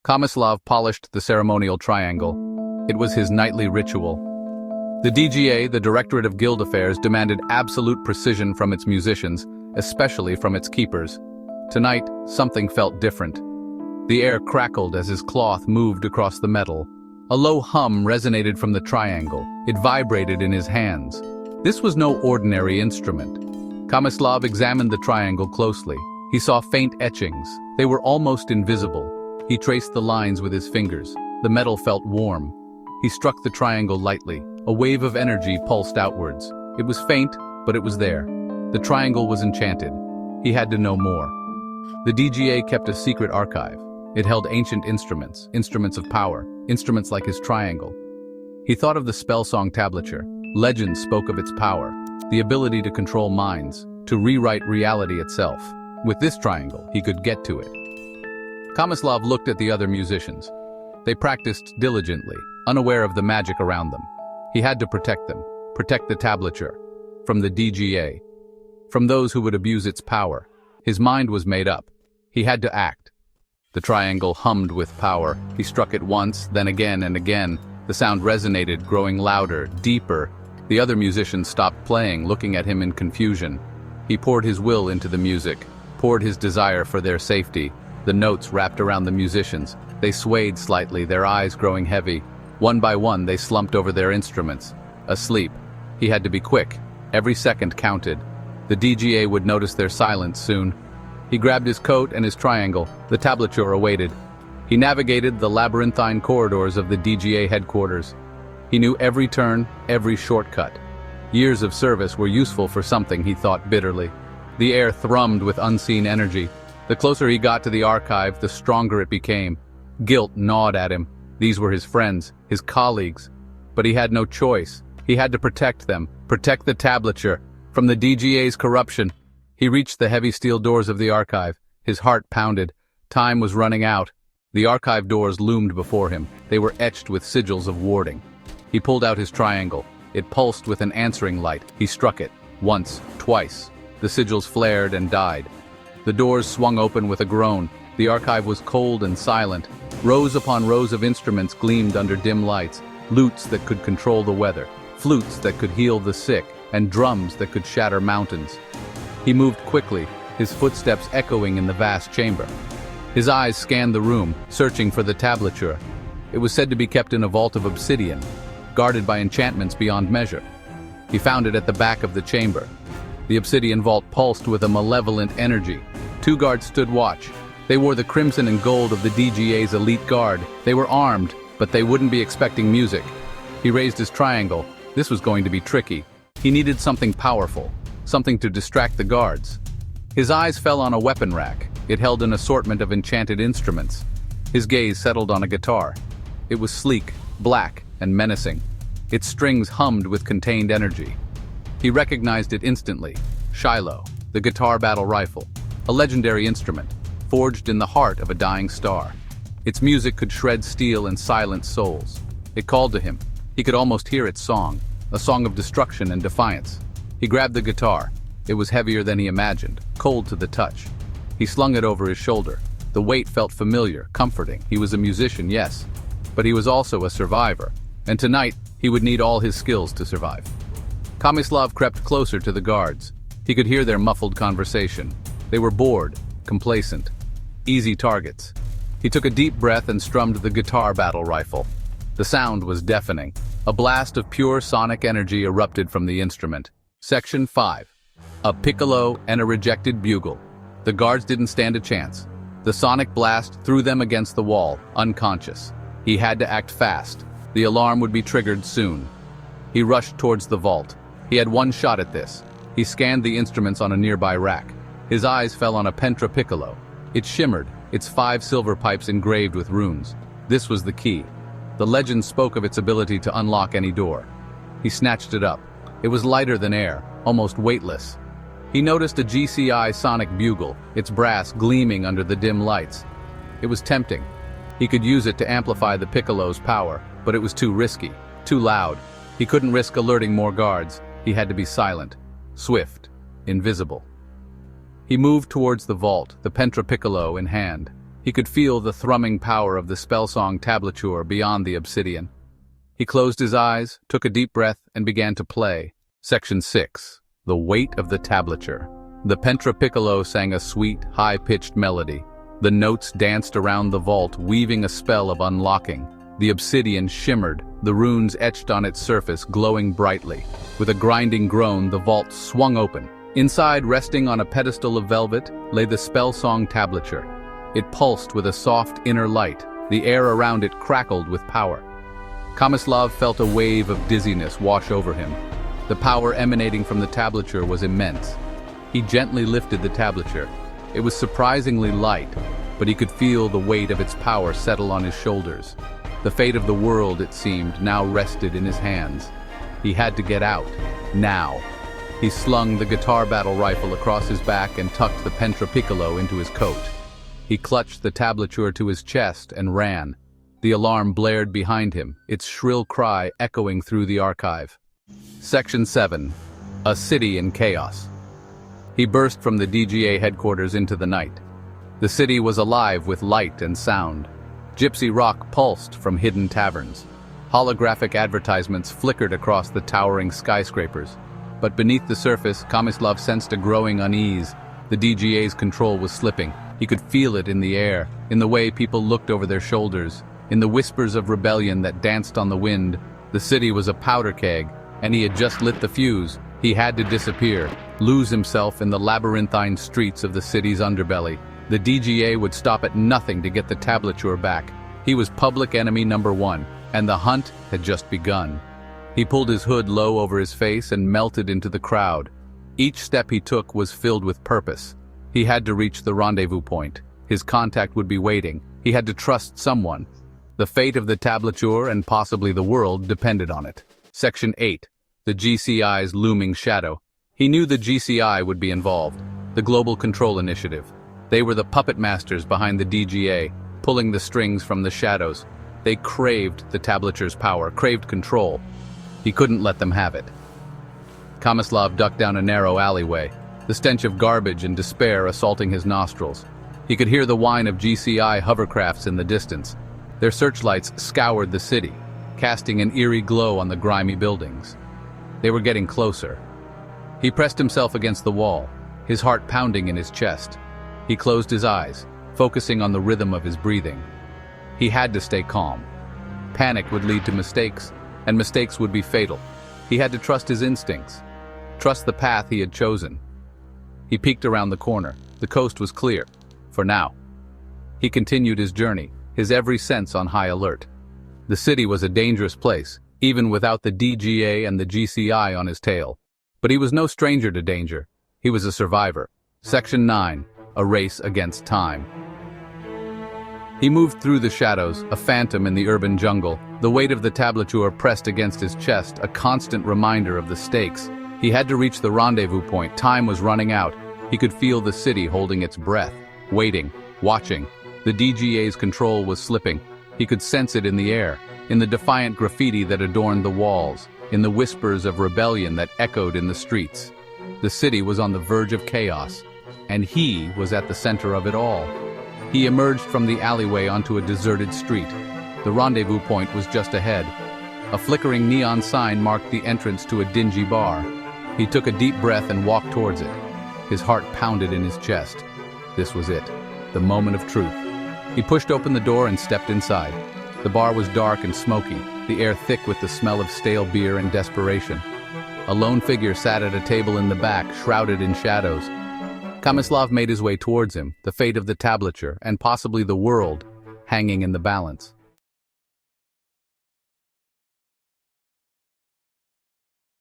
Komislav polished the ceremonial triangle. It was his nightly ritual. The DGA, the Directorate of Guild Affairs, demanded absolute precision from its musicians, especially from its keepers. Tonight, something felt different. The air crackled as his cloth moved across the metal. A low hum resonated from the triangle. It vibrated in his hands. This was no ordinary instrument. Komislav examined the triangle closely. He saw faint etchings. They were almost invisible. He traced the lines with his fingers. The metal felt warm. He struck the triangle lightly. A wave of energy pulsed outwards. It was faint, but it was there. The triangle was enchanted. He had to know more. The DGA kept a secret archive. It held ancient instruments, instruments of power, instruments like his triangle. He thought of the spellsong tablature. Legends spoke of its power, the ability to control minds, to rewrite reality itself. With this triangle, he could get to it. Komislav looked at the other musicians. They practiced diligently, unaware of the magic around them. He had to protect them, protect the tablature, from the DGA, from those who would abuse its power. His mind was made up. He had to act. The triangle hummed with power. He struck it once, then again and again. The sound resonated, growing louder, deeper. The other musicians stopped playing, looking at him in confusion. He poured his will into the music, poured his desire for their safety. The notes wrapped around the musicians. They swayed slightly, their eyes growing heavy. One by one, they slumped over their instruments. Asleep. He had to be quick. Every second counted. The DGA would notice their silence soon. He grabbed his coat and his triangle. The tablature awaited. He navigated the labyrinthine corridors of the DGA headquarters. He knew every turn, every shortcut. Years of service were useful for something, he thought bitterly. The air thrummed with unseen energy. The closer he got to the archive, the stronger it became. Guilt gnawed at him. These were his friends, his colleagues. But he had no choice. He had to protect them, protect the tablature from the DGA's corruption. He reached the heavy steel doors of the archive. His heart pounded. Time was running out. The archive doors loomed before him. They were etched with sigils of warding. He pulled out his triangle. It pulsed with an answering light. He struck it. Once, twice. The sigils flared and died. The doors swung open with a groan. The archive was cold and silent. Rows upon rows of instruments gleamed under dim lights. Lutes that could control the weather. Flutes that could heal the sick. And drums that could shatter mountains. He moved quickly, his footsteps echoing in the vast chamber. His eyes scanned the room, searching for the tablature. It was said to be kept in a vault of obsidian, guarded by enchantments beyond measure. He found it at the back of the chamber. The obsidian vault pulsed with a malevolent energy. 2 guards stood watch. They wore the crimson and gold of the DGA's elite guard. They were armed, but they wouldn't be expecting music. He raised his triangle. This was going to be tricky. He needed something powerful, something to distract the guards. His eyes fell on a weapon rack. It held an assortment of enchanted instruments. His gaze settled on a guitar. It was sleek, black, and menacing. Its strings hummed with contained energy. He recognized it instantly. Shiloh, the guitar battle rifle, a legendary instrument, forged in the heart of a dying star. Its music could shred steel and silence souls. It called to him. He could almost hear its song, a song of destruction and defiance. He grabbed the guitar. It was heavier than he imagined, cold to the touch. He slung it over his shoulder. The weight felt familiar, comforting. He was a musician, yes, but he was also a survivor, and tonight he would need all his skills to survive. Komislav crept closer to the guards. He could hear their muffled conversation. They were bored, complacent, easy targets. He took a deep breath and strummed the guitar battle rifle. The sound was deafening. A blast of pure sonic energy erupted from the instrument. Section 5. A piccolo and a rejected bugle. The guards didn't stand a chance. The sonic blast threw them against the wall, unconscious. He had to act fast. The alarm would be triggered soon. He rushed towards the vault. He had one shot at this. He scanned the instruments on a nearby rack. His eyes fell on a pentra piccolo. It shimmered, its 5 silver pipes engraved with runes. This was the key. The legend spoke of its ability to unlock any door. He snatched it up. It was lighter than air, almost weightless. He noticed a GCI sonic bugle, its brass gleaming under the dim lights. It was tempting. He could use it to amplify the piccolo's power, but it was too risky, too loud. He couldn't risk alerting more guards. He had to be silent, swift, invisible. He moved towards the vault, the pentra piccolo in hand. He could feel the thrumming power of the spellsong tablature beyond the obsidian. He closed his eyes, took a deep breath, and began to play. Section 6. The Weight of the Tablature. The Pentrapiccolo sang a sweet, high-pitched melody. The notes danced around the vault, weaving a spell of unlocking. The obsidian shimmered, the runes etched on its surface glowing brightly. With a grinding groan, the vault swung open. Inside, resting on a pedestal of velvet, lay the spellsong tablature. It pulsed with a soft inner light. The air around it crackled with power. Kamislav felt a wave of dizziness wash over him. The power emanating from the tablature was immense. He gently lifted the tablature. It was surprisingly light, but he could feel the weight of its power settle on his shoulders. The fate of the world, it seemed, now rested in his hands. He had to get out, now. He slung the guitar battle rifle across his back and tucked the Pentrapiccolo into his coat. He clutched the tablature to his chest and ran. The alarm blared behind him, its shrill cry echoing through the archive. Section 7. A City in Chaos. He burst from the DGA headquarters into the night. The city was alive with light and sound. Gypsy rock pulsed from hidden taverns. Holographic advertisements flickered across the towering skyscrapers. But beneath the surface, Kamislav sensed a growing unease. The DGA's control was slipping. He could feel it in the air, in the way people looked over their shoulders, in the whispers of rebellion that danced on the wind. The city was a powder keg, and he had just lit the fuse. He had to disappear, lose himself in the labyrinthine streets of the city's underbelly. The DGA would stop at nothing to get the tablature back. He was public enemy number one, and the hunt had just begun. He pulled his hood low over his face and melted into the crowd. Each step he took was filled with purpose. He had to reach the rendezvous point. His contact would be waiting. He had to trust someone. The fate of the tablature and possibly the world depended on it. Section 8. The GCI's looming shadow. He knew the GCI would be involved. The Global Control Initiative. They were the puppet masters behind the DGA, pulling the strings from the shadows. They craved the tablature's power, craved control. He couldn't let them have it. Kamislav ducked down a narrow alleyway, the stench of garbage and despair assaulting his nostrils. He could hear the whine of GCI hovercrafts in the distance. Their searchlights scoured the city, casting an eerie glow on the grimy buildings. They were getting closer. He pressed himself against the wall, his heart pounding in his chest. He closed his eyes, focusing on the rhythm of his breathing. He had to stay calm. Panic would lead to mistakes, and mistakes would be fatal. He had to trust his instincts, trust the path he had chosen. He peeked around the corner. The coast was clear, for now. He continued his journey, his every sense on high alert. The city was a dangerous place, even without the DGA and the GCI on his tail. But he was no stranger to danger. He was a survivor. Section 9. A Race Against Time. He moved through the shadows, a phantom in the urban jungle. The weight of the tablature pressed against his chest, a constant reminder of the stakes. He had to reach the rendezvous point. Time was running out. He could feel the city holding its breath, waiting, watching. The DGA's control was slipping. He could sense it in the air, in the defiant graffiti that adorned the walls, in the whispers of rebellion that echoed in the streets. The city was on the verge of chaos, and he was at the center of it all. He emerged from the alleyway onto a deserted street. The rendezvous point was just ahead. A flickering neon sign marked the entrance to a dingy bar. He took a deep breath and walked towards it. His heart pounded in his chest. This was it, the moment of truth. He pushed open the door and stepped inside. The bar was dark and smoky, the air thick with the smell of stale beer and desperation. A lone figure sat at a table in the back, shrouded in shadows. Kamislav made his way towards him, the fate of the tablature, and possibly the world, hanging in the balance.